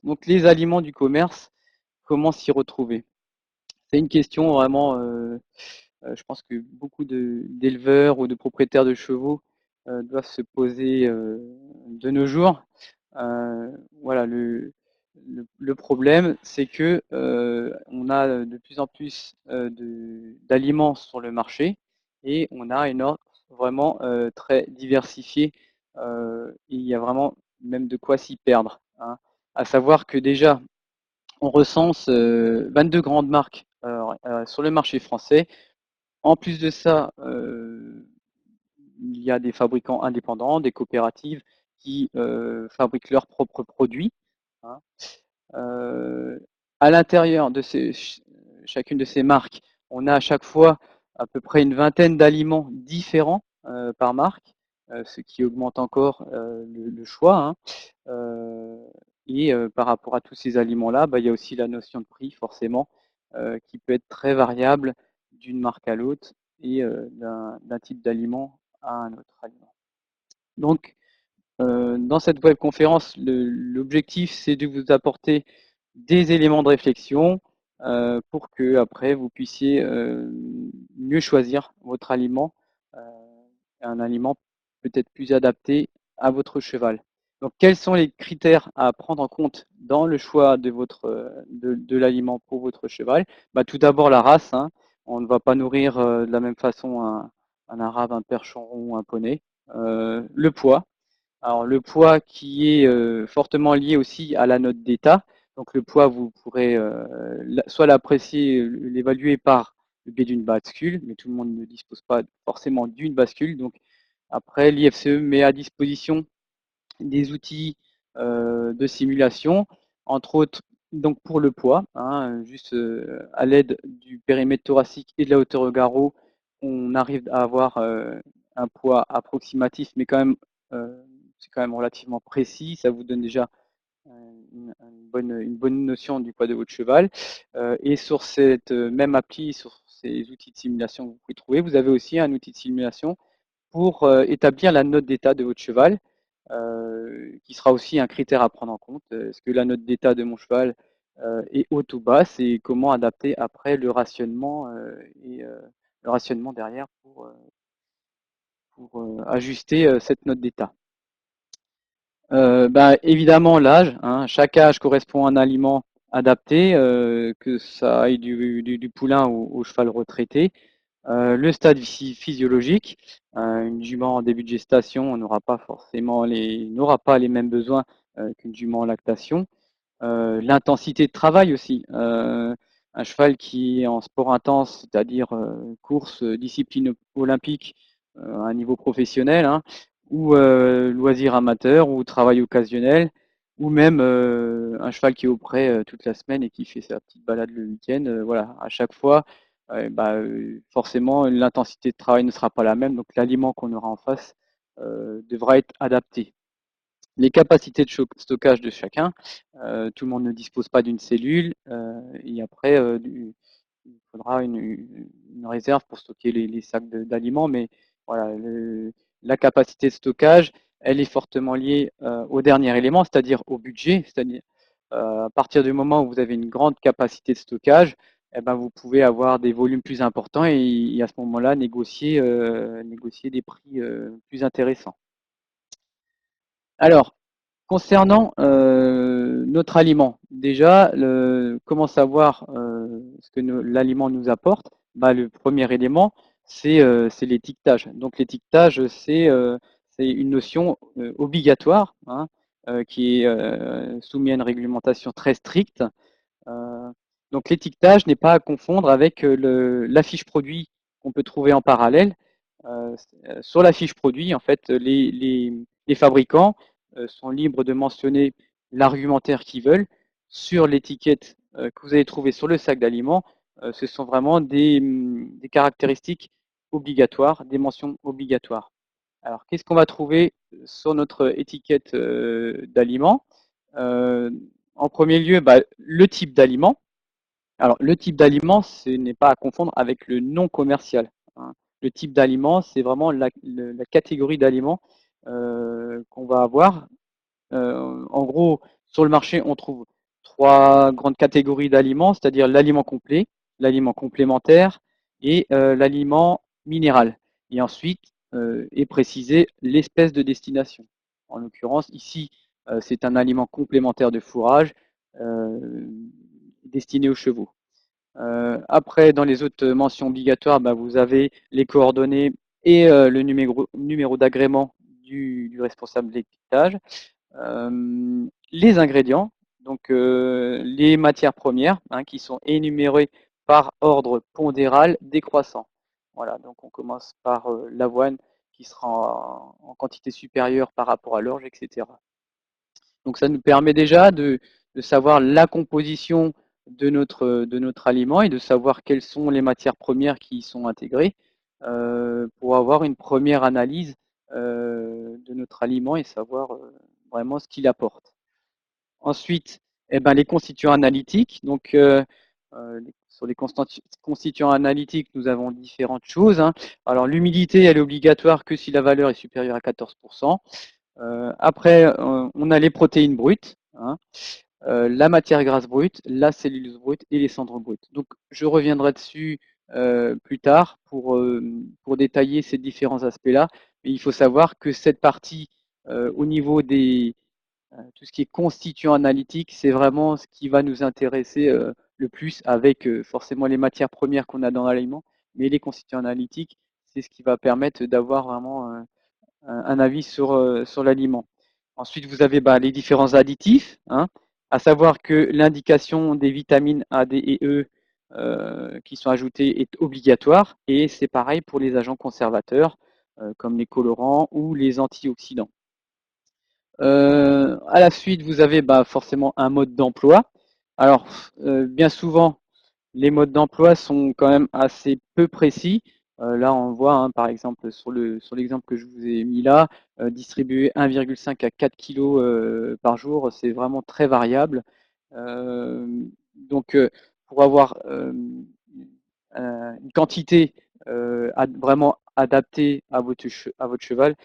Donc les aliments du commerce, comment s'y retrouver? C'est une question vraiment, je pense que beaucoup d'éleveurs ou de propriétaires de chevaux doivent se poser de nos jours. Voilà, le problème, c'est que on a de plus en plus d'aliments sur le marché et on a une offre vraiment très diversifiée. Il y a vraiment même de quoi s'y perdre, hein. À savoir que déjà, on recense 22 grandes marques sur le marché français. En plus de ça, il y a des fabricants indépendants, des coopératives qui fabriquent leurs propres produits, hein. Euh, à l'intérieur de chacune de ces marques, on a à chaque fois à peu près une vingtaine d'aliments différents par marque, ce qui augmente encore le choix, hein. Euh, et par rapport à tous ces aliments-là, bah, il y a aussi la notion de prix, forcément, qui peut être très variable d'une marque à l'autre et d'un type d'aliment à un autre aliment. Donc, dans cette webconférence, l'objectif, c'est de vous apporter des éléments de réflexion pour que après vous puissiez mieux choisir votre aliment, euh, un aliment peut-être plus adapté à votre cheval. Donc, quels sont les critères à prendre en compte dans le choix de l'aliment pour votre cheval? Bah, tout d'abord la race, hein. On ne va pas nourrir de la même façon un arabe, un percheron ou un poney. Le poids. Alors le poids qui est fortement lié aussi à la note d'état. Donc le poids, vous pourrez soit l'apprécier, l'évaluer par le biais d'une bascule, mais tout le monde ne dispose pas forcément d'une bascule. Donc après, l'IFCE met à disposition des outils de simulation, entre autres donc pour le poids, hein, juste à l'aide du périmètre thoracique et de la hauteur au garrot, on arrive à avoir un poids approximatif, mais quand même c'est quand même relativement précis. Ça vous donne déjà une bonne notion du poids de votre cheval. Et sur cette même appli, sur ces outils de simulation que vous pouvez trouver, vous avez aussi un outil de simulation pour établir la note d'état de votre cheval, qui sera aussi un critère à prendre en compte. Est-ce que la note d'état de mon cheval est haute ou basse et comment adapter après le rationnement et le rationnement derrière pour ajuster cette note d'état. Bah, évidemment l'âge, hein, chaque âge correspond à un aliment adapté, que ça aille du poulain au cheval retraité. Le stade physiologique, une jument en début de gestation n'aura pas les mêmes besoins qu'une jument en lactation. L'intensité de travail aussi. Un cheval qui est en sport intense, c'est-à-dire course, discipline olympique à un niveau professionnel, hein, ou loisir amateur, ou travail occasionnel, ou même un cheval qui est au pré toute la semaine et qui fait sa petite balade le week-end. Voilà, à chaque fois, forcément, l'intensité de travail ne sera pas la même, donc l'aliment qu'on aura en face devra être adapté. Les capacités de stockage de chacun, tout le monde ne dispose pas d'une cellule, et après, il faudra une réserve pour stocker les sacs d'aliments, mais voilà, la capacité de stockage, elle est fortement liée au dernier élément, c'est-à-dire au budget, c'est-à-dire à partir du moment où vous avez une grande capacité de stockage, eh ben, vous pouvez avoir des volumes plus importants et à ce moment-là négocier des prix plus intéressants. Alors, concernant notre aliment, déjà, comment savoir ce que l'aliment nous apporte? Bah, le premier élément, c'est l'étiquetage. Donc l'étiquetage, c'est une notion obligatoire, hein, qui est soumise à une réglementation très stricte. Euh, donc l'étiquetage n'est pas à confondre avec la fiche produit qu'on peut trouver en parallèle. Euh, sur la fiche produit, en fait, les fabricants sont libres de mentionner l'argumentaire qu'ils veulent. Sur l'étiquette que vous allez trouver sur le sac d'aliments, ce sont vraiment des caractéristiques obligatoires, des mentions obligatoires. Alors, qu'est-ce qu'on va trouver sur notre étiquette d'aliment? euh, En premier lieu, bah, le type d'aliment. Alors, le type d'aliment, ce n'est pas à confondre avec le non commercial, hein. Le type d'aliment, c'est vraiment la catégorie d'aliments qu'on va avoir. En gros, Sur le marché, on trouve trois grandes catégories d'aliments, c'est-à-dire l'aliment complet, l'aliment complémentaire et l'aliment minéral. Et ensuite est précisé l'espèce de destination. En l'occurrence, ici, c'est un aliment complémentaire de fourrage destiné aux chevaux. Après, dans les autres mentions obligatoires, bah, vous avez les coordonnées et le numéro d'agrément du responsable d'étiquetage. Les ingrédients, donc les matières premières hein, qui sont énumérées par ordre pondéral décroissant. Voilà, donc on commence par l'avoine qui sera en quantité supérieure par rapport à l'orge, etc. Donc ça nous permet déjà de savoir la composition de notre aliment et de savoir quelles sont les matières premières qui y sont intégrées pour avoir une première analyse de notre aliment et savoir vraiment ce qu'il apporte. Ensuite, eh ben, les constituants analytiques. Donc, sur les constituants analytiques, nous avons différentes choses. Hein. Alors, l'humidité, elle est obligatoire que si la valeur est supérieure à 14%. Après, on a les protéines brutes, hein, la matière grasse brute, la cellulose brute et les cendres brutes. Donc, je reviendrai dessus plus tard pour détailler ces différents aspects-là. Mais il faut savoir que cette partie, au niveau des tout ce qui est constituant analytique, c'est vraiment ce qui va nous intéresser le plus avec forcément les matières premières qu'on a dans l'aliment, mais les constituants analytiques, c'est ce qui va permettre d'avoir vraiment un avis sur l'aliment. Ensuite, vous avez bah, les différents additifs, hein, à savoir que l'indication des vitamines A, D et E qui sont ajoutées est obligatoire, et c'est pareil pour les agents conservateurs, comme les colorants ou les antioxydants. À la suite, vous avez bah, forcément un mode d'emploi. Alors, bien souvent, les modes d'emploi sont quand même assez peu précis. Là, on voit, hein, par exemple, sur l'exemple que je vous ai mis là, distribuer 1,5 à 4 kg par jour, c'est vraiment très variable. Euh, donc, pour avoir une quantité vraiment adaptée à votre cheval,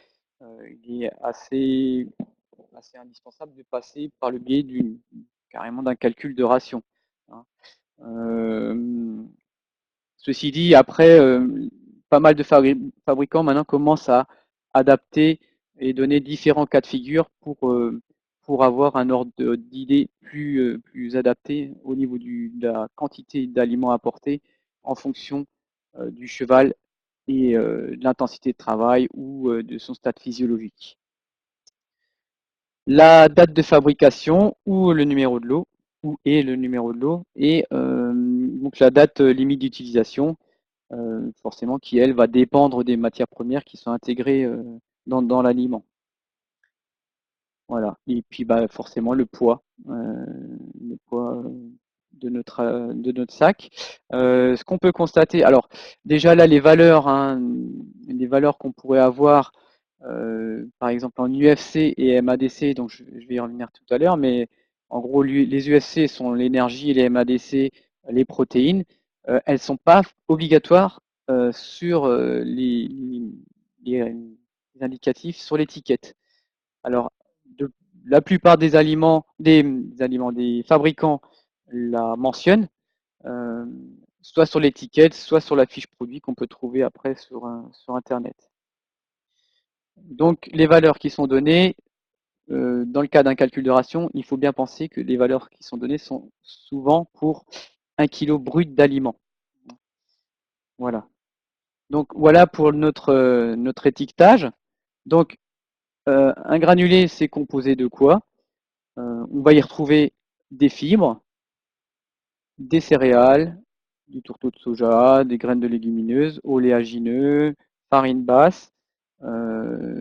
il est assez indispensable de passer par le biais carrément d'un calcul de ration. Hein. Euh, Ceci dit, après, pas mal de fabricants maintenant commencent à adapter et donner différents cas de figure pour avoir un ordre d'idée plus adapté au niveau de la quantité d'aliments apportés en fonction du cheval et de l'intensité de travail ou de son stade physiologique. La date de fabrication ou le numéro de lot, ou et le numéro de lot, et donc la date limite d'utilisation, forcément qui elle va dépendre des matières premières qui sont intégrées dans l'aliment. Voilà. Et puis bah forcément le poids de notre sac. Ce qu'on peut constater, alors déjà là hein, les valeurs qu'on pourrait avoir, par exemple en UFC et MADC, donc je vais y revenir tout à l'heure, mais en gros les UFC sont l'énergie et les MADC les protéines. Elles sont pas obligatoires sur les indicatifs sur l'étiquette. Alors, de, la plupart des fabricants la mentionnent, euh, soit sur l'étiquette, soit sur la fiche produit qu'on peut trouver après sur Internet. Donc, les valeurs qui sont données, dans le cas d'un calcul de ration, il faut bien penser que les valeurs qui sont données sont souvent pour 1 kg brut d'aliments. Voilà. Donc, voilà pour notre étiquetage. Donc, un granulé, c'est composé de quoi? On va y retrouver des fibres, des céréales, du tourteau de soja, des graines de légumineuses, oléagineux, farine basse,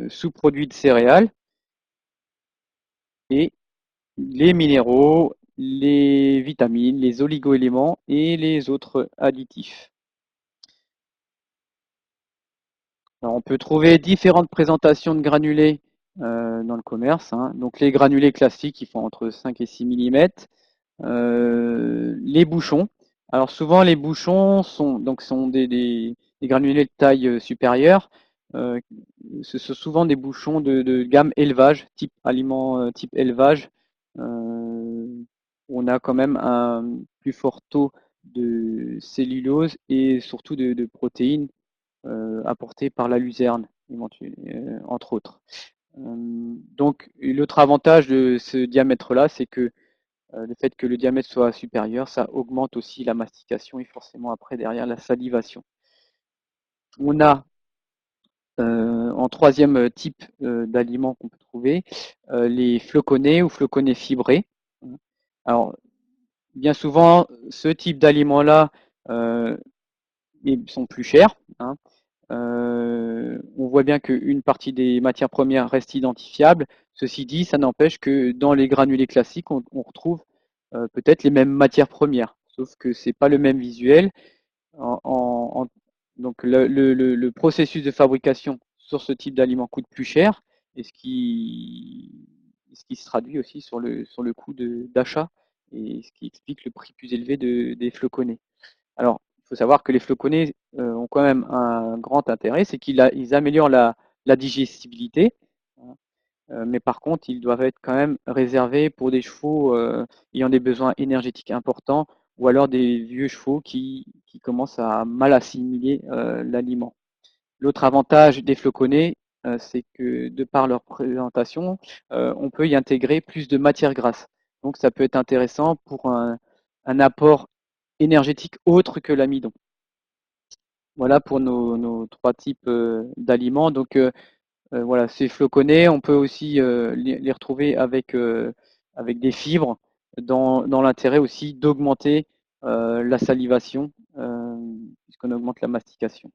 sous-produits de céréales et les minéraux, les vitamines, les oligoéléments et les autres additifs. Alors, on peut trouver différentes présentations de granulés dans le commerce. Hein. Donc les granulés classiques, ils font entre 5 et 6 mm. Les bouchons. Alors souvent les bouchons sont des granulés de taille supérieure. Euh, ce sont souvent des bouchons de gamme élevage, type aliment, type élevage. on a quand même un plus fort taux de cellulose et surtout de protéines apportées par la luzerne, entre autres. Donc l'autre avantage de ce diamètre-là, c'est que le fait que le diamètre soit supérieur, ça augmente aussi la mastication et forcément après derrière la salivation. On a en troisième type d'aliments qu'on peut trouver les floconnés ou floconnés fibrés. Alors bien souvent, ce type d'aliments-là ils sont plus chers. Hein. On voit bien qu'une partie des matières premières reste identifiable. Ceci dit, ça n'empêche que dans les granulés classiques, on retrouve peut-être les mêmes matières premières, sauf que c'est pas le même visuel. Donc le processus de fabrication sur ce type d'aliment coûte plus cher, et ce qui se traduit aussi sur le coût d'achat, et ce qui explique le prix plus élevé des floconnés. Alors, il faut savoir que les floconnés ont quand même un grand intérêt, c'est qu'ils améliorent la digestibilité, hein. Mais par contre, ils doivent être quand même réservés pour des chevaux ayant des besoins énergétiques importants, ou alors des vieux chevaux qui commencent à mal assimiler l'aliment. L'autre avantage des floconnés, c'est que de par leur présentation, on peut y intégrer plus de matières grasses. Donc ça peut être intéressant pour un apport énergétique autre que l'amidon. Voilà pour nos trois types d'aliments. Donc voilà, ces floconnés, on peut aussi les retrouver avec des fibres, dans l'intérêt aussi d'augmenter la salivation, puisqu'on augmente la mastication.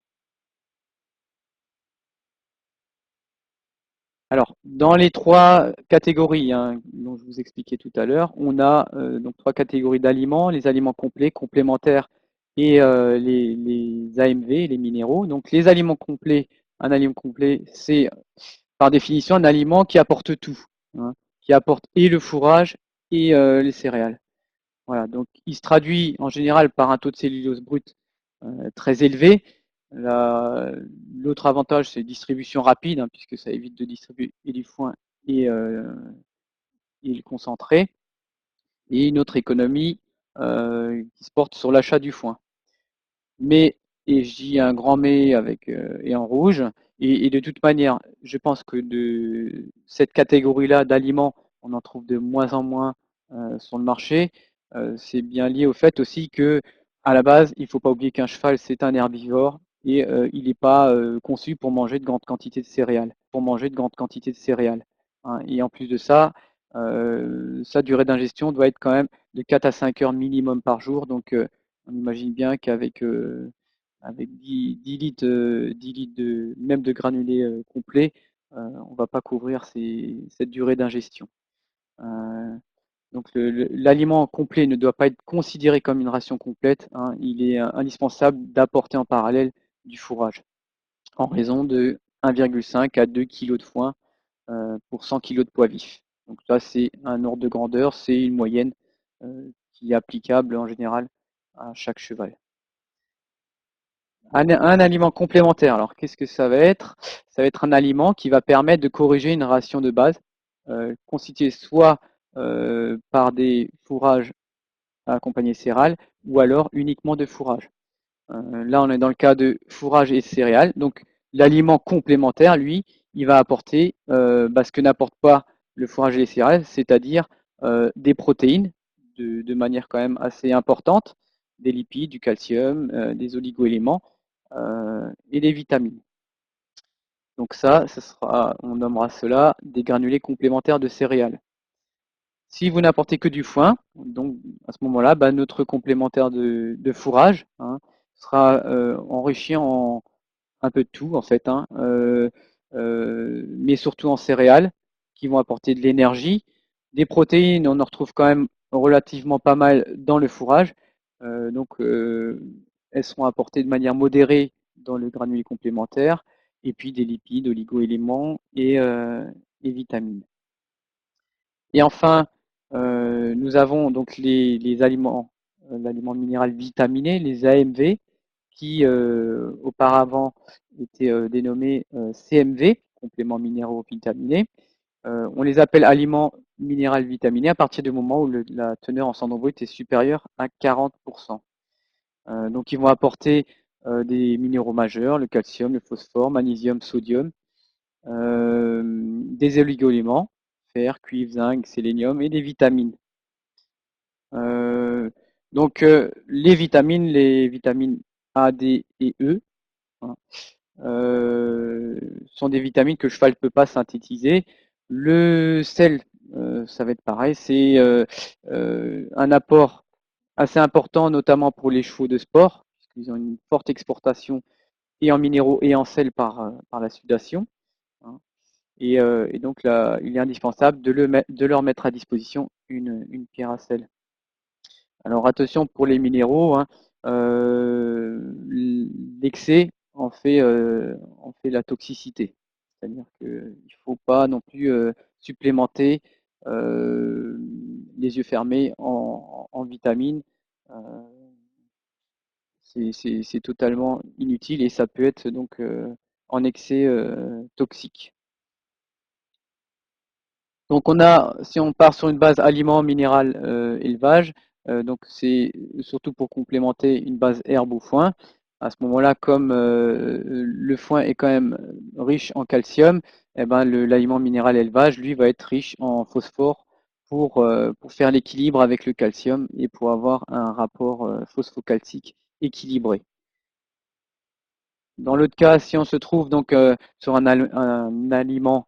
Alors, dans les trois catégories dont je vous expliquais tout à l'heure, on a donc trois catégories d'aliments: les aliments complets, complémentaires et les AMV, les minéraux. Donc, les aliments complets, un aliment complet, c'est par définition un aliment qui apporte tout, hein, qui apporte et le fourrage et les céréales. Voilà, donc il se traduit en général par un taux de cellulose brute très élevé. L'autre avantage, c'est distribution rapide, hein, puisque ça évite de distribuer et du foin et, euh, et le concentré. Et une autre économie qui se porte sur l'achat du foin. Mais, et je dis un grand mais avec et en rouge, et de toute manière, je pense que de cette catégorie-là d'aliments, on en trouve de moins en moins sur le marché. C'est bien lié au fait aussi que, à la base, il ne faut pas oublier qu'un cheval, c'est un herbivore, et il n'est pas conçu pour manger de grandes quantités de céréales, hein. Et en plus de ça, sa durée d'ingestion doit être quand même de 4 à 5 heures minimum par jour. Donc on imagine bien qu'avec avec 10 litres, 10 litres même de granulés complets, on ne va pas couvrir cette durée d'ingestion. Euh, donc l'aliment complet ne doit pas être considéré comme une ration complète, hein. Il est indispensable d'apporter en parallèle du fourrage, en raison de 1,5 à 2 kg de foin pour 100 kg de poids vif. Donc ça, c'est un ordre de grandeur, c'est une moyenne qui est applicable en général à chaque cheval. Un aliment complémentaire, alors qu'est-ce que ça va être? Ça va être un aliment qui va permettre de corriger une ration de base, constituée soit par des fourrages accompagnés céréales, ou alors uniquement de fourrage. Là, on est dans le cas de fourrage et céréales. Donc, l'aliment complémentaire, lui, il va apporter ce que n'apporte pas le fourrage et les céréales, c'est-à-dire des protéines de manière quand même assez importante, des lipides, du calcium, des oligoéléments et des vitamines. Donc ça sera, on nommera cela des granulés complémentaires de céréales. Si vous n'apportez que du foin, donc à ce moment-là, notre complémentaire de fourrage sera enrichi en un peu de tout en fait, mais surtout en céréales qui vont apporter de l'énergie. Des protéines, on en retrouve quand même relativement pas mal dans le fourrage, donc elles seront apportées de manière modérée dans le granulé complémentaire, et puis des lipides, oligoéléments et vitamines. Et enfin, nous avons donc les aliments, l'aliment minéral vitaminé, les AMV, qui auparavant étaient dénommés CMV, compléments minéraux vitaminés. On les appelle aliments minéral vitaminé à partir du moment où la teneur en cendres brutes est supérieure à 40%. Donc ils vont apporter des minéraux majeurs, le calcium, le phosphore, magnésium, sodium, des oligo-éléments, fer, cuivre, zinc, sélénium et des vitamines. Euh, donc les vitamines A, D et E, hein, sont des vitamines que le cheval ne peut pas synthétiser. Le sel, ça va être pareil, c'est un apport assez important, notamment pour les chevaux de sport, puisqu'ils ont une forte exportation et en minéraux et en sel par la sudation, hein. Et donc là, il est indispensable de leur mettre à disposition une pierre à sel. Alors attention pour les minéraux, hein, l'excès en fait la toxicité. C'est-à-dire qu'il ne faut pas non plus supplémenter euh, les yeux fermés en vitamines. Euh, c'est totalement inutile et ça peut être donc en excès toxique. Donc on a, si on part sur une base aliment, minéral, élevage, donc c'est surtout pour complémenter une base herbe ou foin. À ce moment-là, comme le foin est quand même riche en calcium, eh ben l'aliment minéral élevage, lui, va être riche en phosphore pour faire l'équilibre avec le calcium et pour avoir un rapport phosphocalcique équilibré. Dans l'autre cas, si on se trouve donc sur un aliment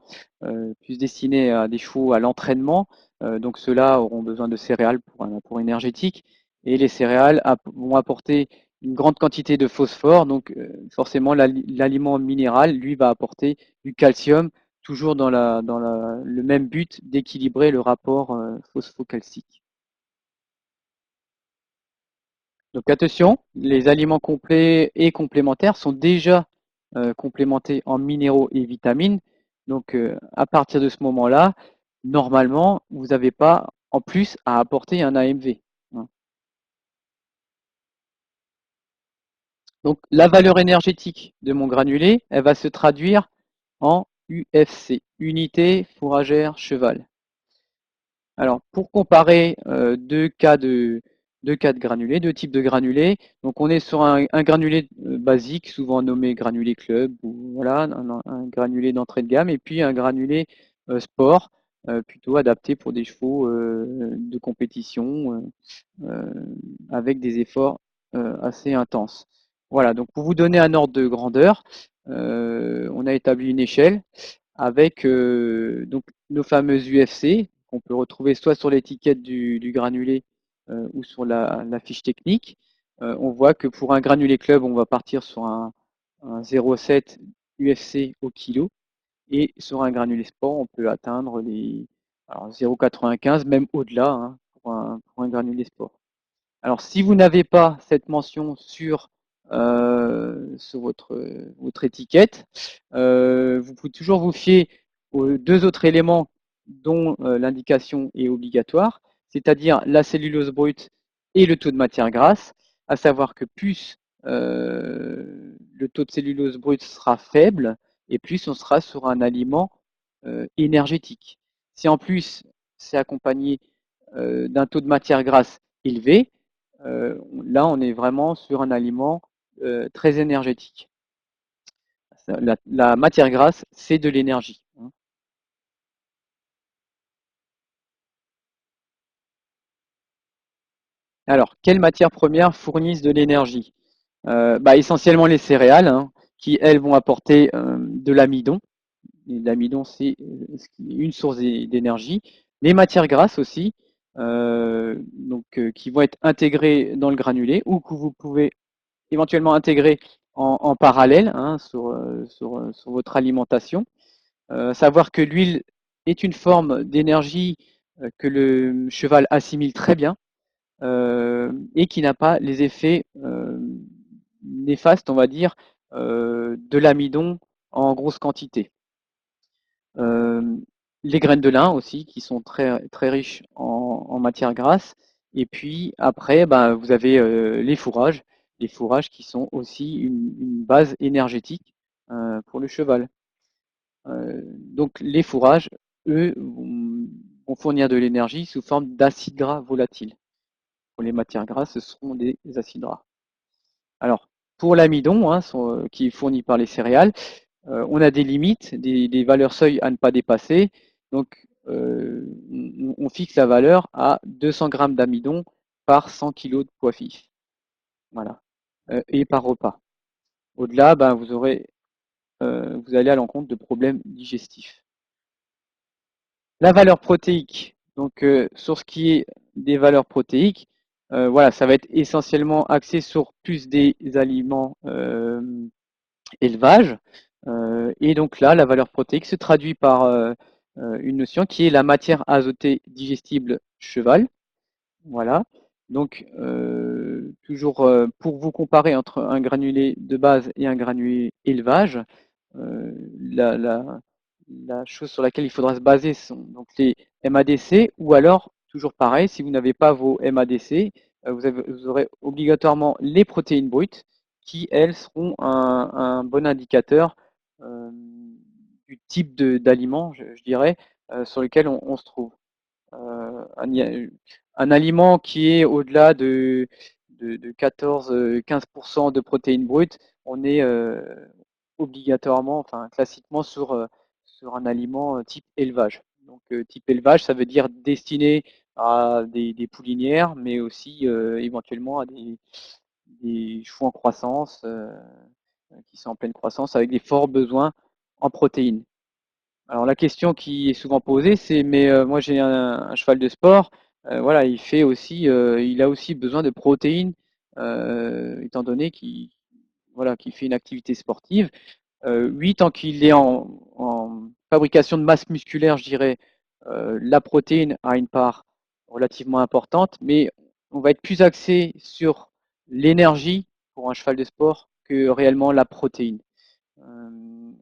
plus destiné à des chevaux à l'entraînement, donc ceux-là auront besoin de céréales pour un apport énergétique et les céréales vont apporter une grande quantité de phosphore, donc forcément l'aliment minéral, lui, va apporter du calcium, toujours le même but d'équilibrer le rapport phosphocalcique. Donc attention, les aliments complets et complémentaires sont déjà complémentés en minéraux et vitamines. Donc à partir de ce moment-là, normalement, vous n'avez pas en plus à apporter un AMV, hein. Donc la valeur énergétique de mon granulé, elle va se traduire en UFC, unité fourragère cheval. Alors, pour comparer deux cas de granulés, deux types de granulés, donc on est sur un granulé basique, souvent nommé granulé club, ou voilà, un granulé d'entrée de gamme, et puis un granulé sport, plutôt adapté pour des chevaux de compétition avec des efforts assez intenses. Voilà, donc pour vous donner un ordre de grandeur, on a établi une échelle avec donc nos fameuses UFC qu'on peut retrouver soit sur l'étiquette du granulé ou sur la fiche technique. On voit que pour un granulé club, on va partir sur un 0,7 UFC au kilo et sur un granulé sport, on peut atteindre les 0,95, même au-delà, hein, pour un granulé sport. Alors, si vous n'avez pas cette mention sur votre étiquette, vous pouvez toujours vous fier aux deux autres éléments dont l'indication est obligatoire, c'est-à-dire la cellulose brute et le taux de matière grasse, à savoir que plus le taux de cellulose brute sera faible, et plus on sera sur un aliment énergétique. Si en plus c'est accompagné d'un taux de matière grasse élevé, là on est vraiment sur un aliment très énergétique. La matière grasse, c'est de l'énergie, hein. Alors, quelles matières premières fournissent de l'énergie? Essentiellement les céréales, hein, qui elles vont apporter de l'amidon. L'amidon, c'est une source d'énergie. Les matières grasses aussi, qui vont être intégrées dans le granulé ou que vous pouvez éventuellement intégrer en parallèle, hein, sur votre alimentation. Savoir que l'huile est une forme d'énergie que le cheval assimile très bien et qui n'a pas les effets néfastes, on va dire, de l'amidon en grosse quantité. Euh, les graines de lin aussi, qui sont très, très riches en matière grasse. Et puis après, vous avez les fourrages qui sont aussi une base énergétique pour le cheval. Donc les fourrages, eux, vont fournir de l'énergie sous forme d'acides gras volatiles. Pour les matières grasses, ce seront des acides gras. Alors, pour l'amidon, hein, qui est fourni par les céréales, on a des limites, des valeurs seuil à ne pas dépasser. Donc, on fixe la valeur à 200 grammes d'amidon par 100 kg de pois fif. Voilà. Et par repas. Au-delà, ben, vous allez à l'encontre de problèmes digestifs. La valeur protéique. Donc, sur ce qui est des valeurs protéiques, voilà, ça va être essentiellement axé sur plus des aliments élevage. Et donc là, la valeur protéique se traduit par une notion qui est la matière azotée digestible cheval. Voilà. Donc, toujours pour vous comparer entre un granulé de base et un granulé élevage, euh, la, la, la chose sur laquelle il faudra se baser sont donc les MADC, ou alors, toujours pareil, si vous n'avez pas vos MADC, vous aurez obligatoirement les protéines brutes qui, elles, seront un bon indicateur euh, du type d'aliment, je dirais, sur lequel on se trouve. Euh, un, un aliment qui est au-delà de 14-15% de protéines brutes, on est obligatoirement, enfin classiquement sur un aliment type élevage. Donc type élevage, ça veut dire destiné à des poulinières, mais aussi éventuellement à des chevaux en croissance qui sont en pleine croissance avec des forts besoins en protéines. Alors la question qui est souvent posée, c'est mais moi j'ai un cheval de sport, voilà, il a aussi besoin de protéines, étant donné qu'il voilà, qu'il fait une activité sportive. Oui, tant qu'il est en fabrication de masse musculaire, je dirais, la protéine a une part relativement importante, mais on va être plus axé sur l'énergie pour un cheval de sport que réellement la protéine.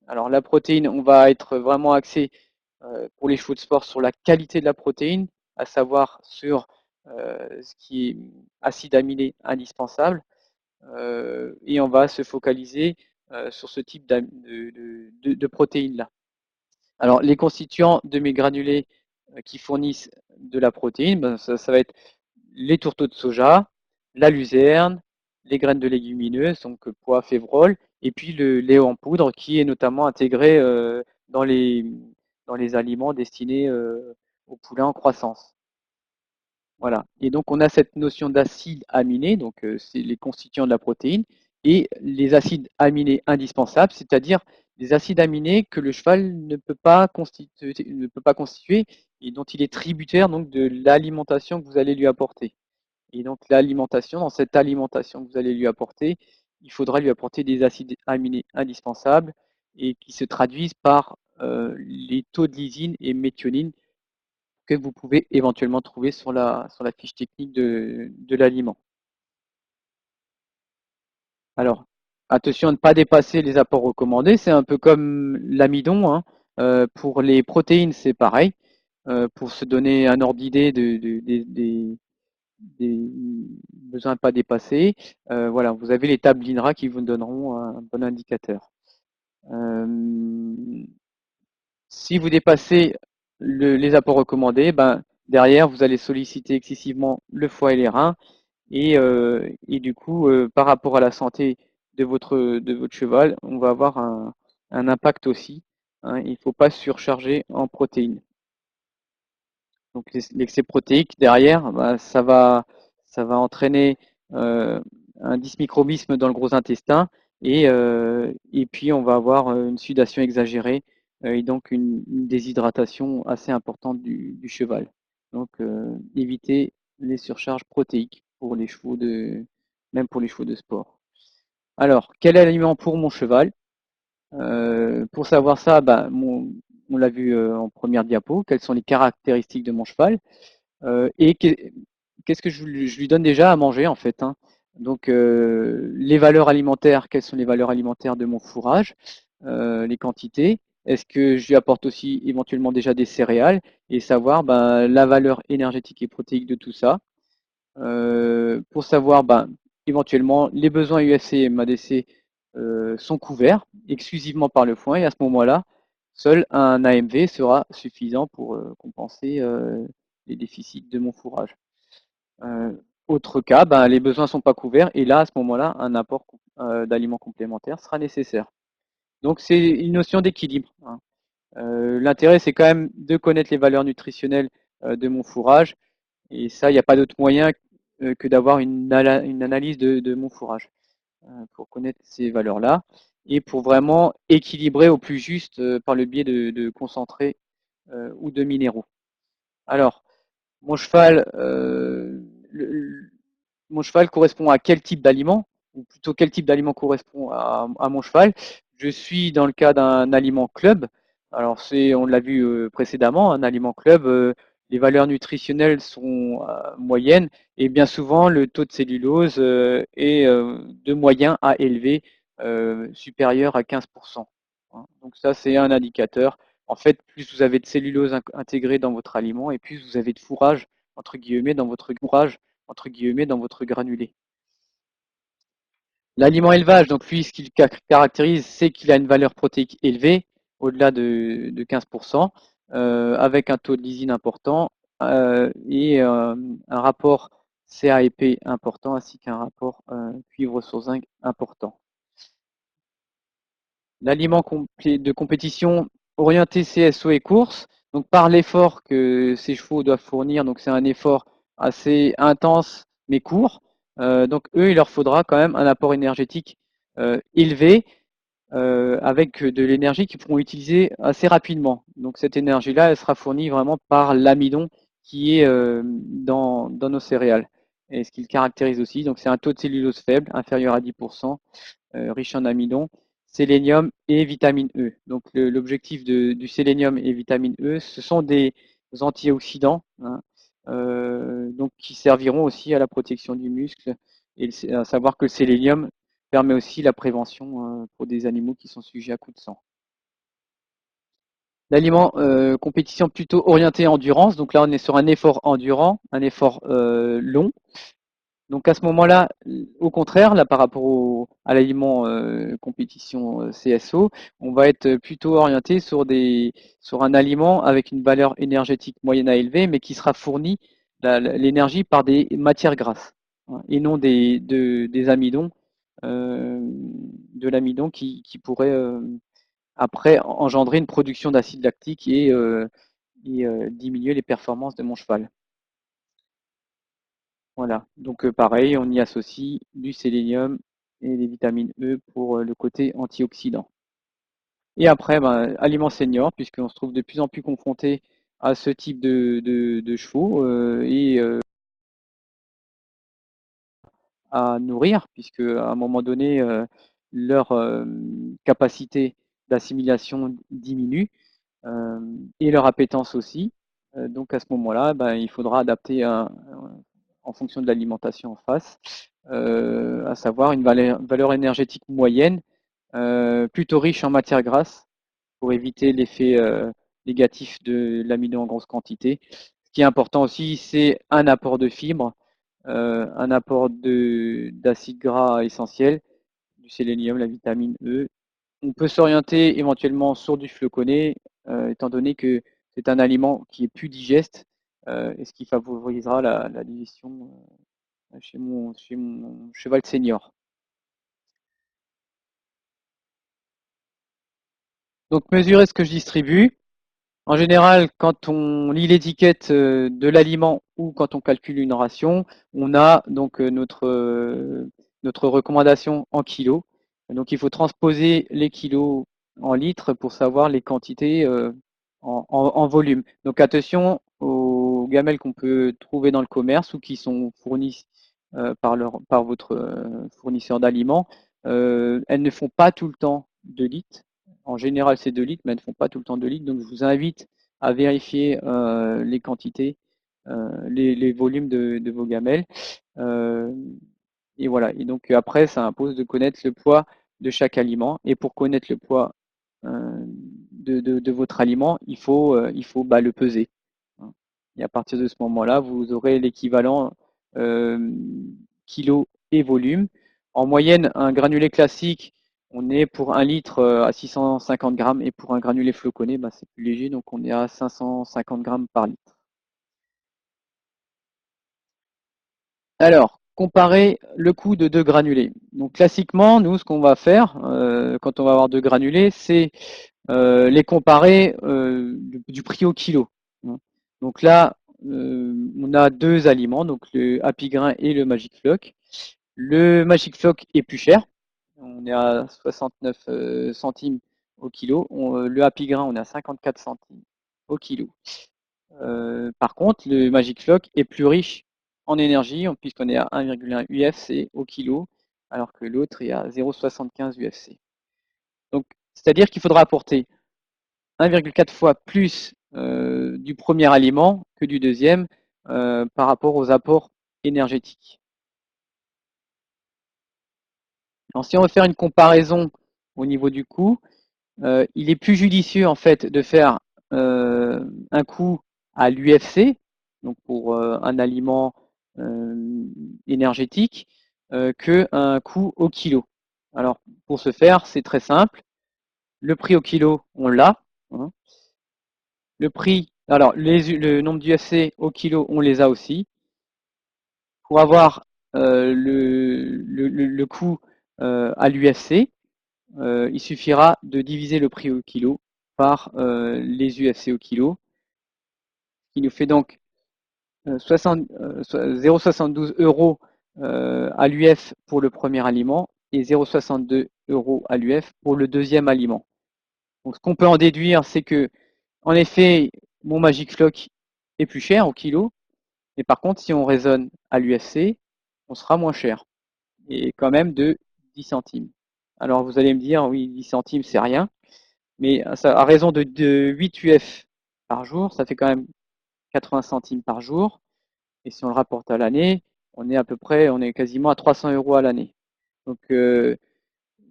Alors la protéine, on va être vraiment axé pour les chevaux de sport sur la qualité de la protéine, à savoir sur ce qui est acide aminé indispensable, et on va se focaliser sur ce type de protéines-là. Alors les constituants de mes granulés qui fournissent de la protéine, ben, ça va être les tourteaux de soja, la luzerne, les graines de légumineuses, donc pois, févrole, et puis le lait en poudre qui est notamment intégré dans les, dans les aliments destinés aux poulains en croissance. Voilà. Et donc on a cette notion d'acide aminé, donc c'est les constituants de la protéine, et les acides aminés indispensables, c'est-à-dire des acides aminés que le cheval ne peut pas constituer et dont il est tributaire donc de l'alimentation que vous allez lui apporter. Et donc l'alimentation, dans cette alimentation que vous allez lui apporter, il faudra lui apporter des acides aminés indispensables et qui se traduisent par les taux de lysine et méthionine que vous pouvez éventuellement trouver sur la fiche technique de l'aliment. Alors, attention à ne pas dépasser les apports recommandés, c'est un peu comme l'amidon, hein. Pour les protéines, c'est pareil. Pour se donner un ordre d'idée des besoins à ne pas dépasser, voilà, vous avez les tables l'INRA qui vous donneront un bon indicateur. Euh, Si vous dépassez les apports recommandés, ben, derrière, vous allez solliciter excessivement le foie et les reins. Et du coup, par rapport à la santé de votre cheval, on va avoir un impact aussi, hein. Il ne faut pas surcharger en protéines. Donc l'excès protéique derrière, bah, ça va entraîner euh, un dysmicrobisme dans le gros intestin et puis on va avoir une sudation exagérée et donc une déshydratation assez importante du cheval. Donc éviter les surcharges protéiques pour les chevaux même pour les chevaux de sport. Alors, quel aliment pour mon cheval? Pour savoir ça, bah, on l'a vu en première diapo, quelles sont les caractéristiques de mon cheval. Et qu'est-ce que je lui donne déjà à manger en fait, hein. Donc les valeurs alimentaires, quelles sont les valeurs alimentaires de mon fourrage, les quantités. Est-ce que je lui apporte aussi éventuellement déjà des céréales et savoir ben, la valeur énergétique et protéique de tout ça. Pour savoir ben, éventuellement les besoins UFC et MADC sont couverts exclusivement par le foin et à ce moment-là, seul un AMV sera suffisant pour compenser les déficits de mon fourrage. Euh, Autre cas, ben, les besoins ne sont pas couverts et là, à ce moment-là, un apport d'aliments complémentaires sera nécessaire. Donc c'est une notion d'équilibre, hein. L'intérêt, c'est quand même de connaître les valeurs nutritionnelles de mon fourrage et ça, il n'y a pas d'autre moyen que d'avoir une analyse de mon fourrage pour connaître ces valeurs-là et pour vraiment équilibrer au plus juste par le biais de concentrés ou de minéraux. Alors, mon cheval, le, mon cheval correspond à quel type d'aliment, ou plutôt quel type d'aliment correspond à mon cheval. Je suis dans le cas d'un aliment club. Alors c'est, on l'a vu précédemment, un aliment club, les valeurs nutritionnelles sont moyennes et bien souvent le taux de cellulose est de moyen à élevé, supérieur à 15%. Donc ça c'est un indicateur. En fait, plus vous avez de cellulose intégrée dans votre aliment et plus vous avez de fourrage entre guillemets dans votre fourrage entre guillemets dans votre granulé. L'aliment élevage, donc lui, ce qui le caractérise, c'est qu'il a une valeur protéique élevée, au-delà de 15%, avec un taux de lysine important et un rapport CA-EP important, ainsi qu'un rapport cuivre sur zinc important. L'aliment de compétition orienté CSO et course, donc par l'effort que ces chevaux doivent fournir, donc c'est un effort assez intense mais court. Donc eux, il leur faudra quand même un apport énergétique élevé avec de l'énergie qu'ils pourront utiliser assez rapidement. Donc cette énergie-là, elle sera fournie vraiment par l'amidon qui est dans nos céréales. Et ce qui le caractérise aussi, donc c'est un taux de cellulose faible, inférieur à 10%, riche en amidon, sélénium et vitamine E. Donc l'objectif du sélénium et vitamine E, ce sont des antioxydants, hein, donc qui serviront aussi à la protection du muscle. Et à savoir que le sélénium permet aussi la prévention pour des animaux qui sont sujets à coups de sang. L'aliment compétition plutôt orienté endurance. Donc là, on est sur un effort endurant, un effort long. Donc à ce moment-là, au contraire, là par rapport à l'aliment compétition CSO, on va être plutôt orienté sur un aliment avec une valeur énergétique moyenne à élevée, mais qui sera fourni l'énergie par des matières grasses, hein, et non des amidons, de l'amidon qui pourrait après engendrer une production d'acide lactique et diminuer les performances de mon cheval. Voilà, donc pareil, on y associe du sélénium et des vitamines E pour le côté antioxydant. Et après, ben, aliment senior, puisqu'on se trouve de plus en plus confronté à ce type de chevaux et à nourrir, puisque à un moment donné, leur capacité d'assimilation diminue et leur appétence aussi. Donc à ce moment-là, ben, il faudra adapter en fonction de l'alimentation en face, à savoir une valeur énergétique moyenne, plutôt riche en matières grasses pour éviter l'effet négatif de l'amidon en grosse quantité. Ce qui est important aussi, c'est un apport de fibres, un apport d'acides gras essentiels, du sélénium, la vitamine E. On peut s'orienter éventuellement sur du floconnais, étant donné que c'est un aliment qui est plus digeste, et ce qui favorisera la digestion chez mon cheval senior. Donc mesurer ce que je distribue. En général, quand on lit l'étiquette de l'aliment ou quand on calcule une ration, on a donc notre recommandation en kilos. Donc il faut transposer les kilos en litres pour savoir les quantités en volume. Donc attention aux gamelles qu'on peut trouver dans le commerce ou qui sont fournies par votre fournisseur d'aliments. Elles ne font pas tout le temps 2 litres. En général, c'est 2 litres, mais elles ne font pas tout le temps 2 litres. Donc, je vous invite à vérifier les quantités, les volumes de vos gamelles. Euh, et voilà. Et donc, après, ça impose de connaître le poids de chaque aliment. Et pour connaître le poids de votre aliment, il faut bah, le peser. Et à partir de ce moment-là, vous aurez l'équivalent euh, kilo et volume. En moyenne, un granulé classique on est pour 1 litre à 650 grammes et pour un granulé floconné, bah, c'est plus léger, donc on est à 550 grammes par litre. Alors, comparer le coût de deux granulés. Donc classiquement, nous, ce qu'on va faire quand on va avoir deux granulés, c'est les comparer du prix au kilo. Donc là, on a deux aliments, donc le Happy Grain et le Magic Flock. Le Magic Flock est plus cher, on est à 69 centimes au kilo. Le Happy Grain, on est à 54 centimes au kilo. Par contre, le Magic Flock est plus riche en énergie, puisqu'on est à 1,1 UFC au kilo, alors que l'autre est à 0,75 UFC. Donc, c'est-à-dire qu'il faudra apporter 1,4 fois plus du premier aliment que du deuxième par rapport aux apports énergétiques. Alors, si on veut faire une comparaison au niveau du coût, il est plus judicieux en fait de faire un coût à l'UFC, donc pour un aliment énergétique, qu'un coût au kilo. Alors pour ce faire, c'est très simple. Le prix au kilo, on l'a. Hein. Le prix, alors le nombre d'UFC au kilo, on les a aussi. Pour avoir le coût à l'UFC, il suffira de diviser le prix au kilo par les UFC au kilo, qui nous fait donc 0,72 euros à l'UF pour le premier aliment et 0,62 euros à l'UF pour le deuxième aliment. Donc ce qu'on peut en déduire, c'est que en effet, mon Magic Flock est plus cher au kilo, mais par contre, si on raisonne à l'UFC, on sera moins cher, et quand même de 10 centimes. Alors vous allez me dire, oui, 10 centimes, c'est rien. Mais à raison de 8 UF par jour, ça fait quand même 80 centimes par jour. Et si on le rapporte à l'année, on est quasiment à 300 euros à l'année. Donc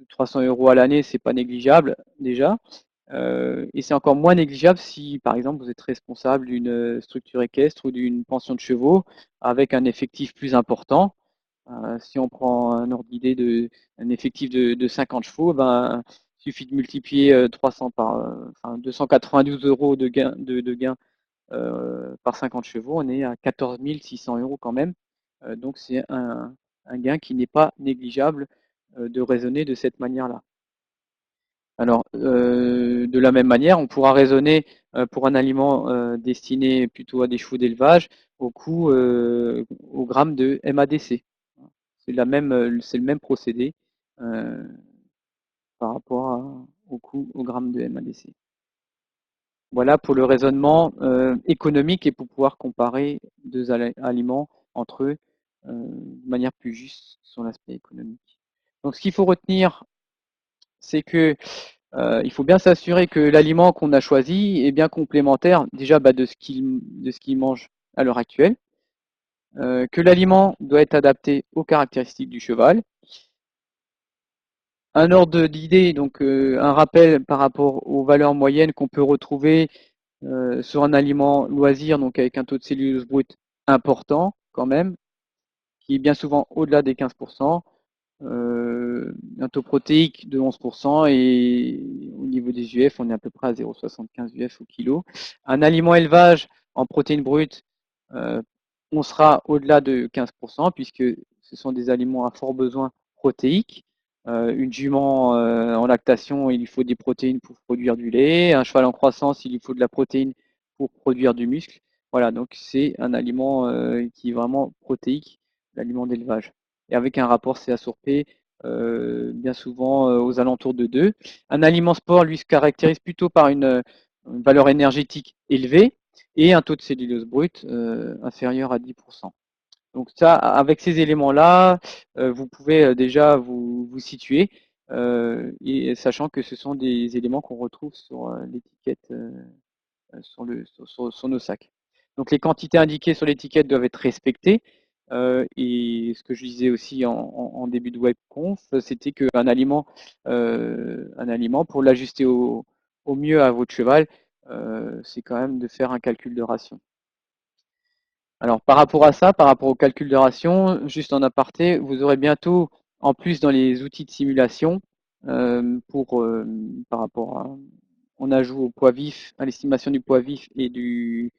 300 euros à l'année, c'est pas négligeable déjà. Et c'est encore moins négligeable si, par exemple, vous êtes responsable d'une structure équestre ou d'une pension de chevaux avec un effectif plus important. Si on prend un ordre d'idée un effectif de 50 chevaux, ben, il suffit de multiplier 300 enfin, 292 euros de gain par 50 chevaux, on est à 14 600 euros quand même. Donc c'est un gain qui n'est pas négligeable de raisonner de cette manière-là. Alors, de la même manière, on pourra raisonner pour un aliment destiné plutôt à des chevaux d'élevage au coût au gramme de MADC. C'est le même procédé euh, par rapport au coût au gramme de MADC. Voilà pour le raisonnement économique et pour pouvoir comparer deux aliments entre eux de manière plus juste sur l'aspect économique. Donc ce qu'il faut retenir, c'est que il faut bien s'assurer que l'aliment qu'on a choisi est bien complémentaire déjà de ce qu'il mange à l'heure actuelle, que l'aliment doit être adapté aux caractéristiques du cheval. Un ordre d'idée, donc un rappel par rapport aux valeurs moyennes qu'on peut retrouver sur un aliment loisir, donc avec un taux de cellulose brute important quand même, qui est bien souvent au-delà des 15%, un taux protéique de 11% et au niveau des UF, on est à peu près à 0,75 UF au kilo. Un aliment élevage en protéines brutes, euh, on sera au-delà de 15% puisque ce sont des aliments à fort besoin protéique. Une jument en lactation, il lui faut des protéines pour produire du lait. Un cheval en croissance, il lui faut de la protéine pour produire du muscle. Voilà, donc c'est un aliment qui est vraiment protéique, l'aliment d'élevage. Et avec un rapport CA sur P bien souvent aux alentours de 2. Un aliment sport, lui, se caractérise plutôt par une valeur énergétique élevée et un taux de cellulose brute inférieur à 10%. Donc ça, avec ces éléments-là, vous pouvez déjà vous situer, et sachant que ce sont des éléments qu'on retrouve sur l'étiquette, sur nos sacs. Donc les quantités indiquées sur l'étiquette doivent être respectées. Et ce que je disais aussi en début de webconf, c'était un aliment pour l'ajuster au mieux à votre cheval, c'est quand même de faire un calcul de ration. Alors par rapport à ça, par rapport au calcul de ration, juste en aparté, vous aurez bientôt, en plus dans les outils de simulation, par rapport à, en ajout au poids vif, à l'estimation du poids vif et de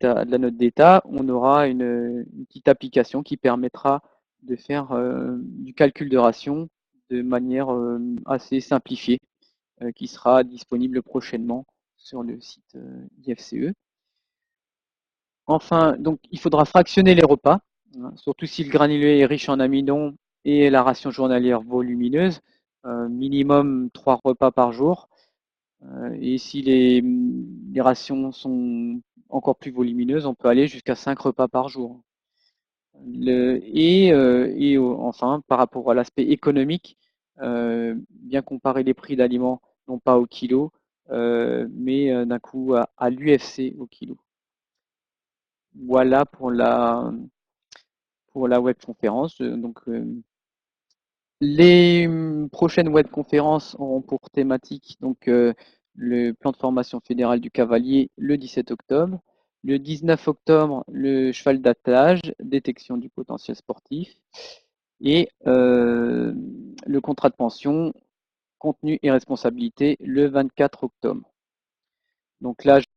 la note d'état, on aura une petite application qui permettra de faire du calcul de ration de manière assez simplifiée, qui sera disponible prochainement sur le site IFCE. Enfin, donc il faudra fractionner les repas, hein, surtout si le granulé est riche en amidon et la ration journalière volumineuse, minimum 3 repas par jour. Et si les rations sont encore plus volumineuses, on peut aller jusqu'à 5 repas par jour. Enfin, par rapport à l'aspect économique, bien comparer les prix d'aliments, non pas au kilo, mais d'un coup à l'UFC au kilo. Voilà pour la webconférence. Les prochaines webconférences auront pour thématique le plan de formation fédéral du cavalier le 17 octobre. Le 19 octobre, le cheval d'attelage, détection du potentiel sportif. Et le contrat de pension, contenu et responsabilité, le 24 octobre. Donc là,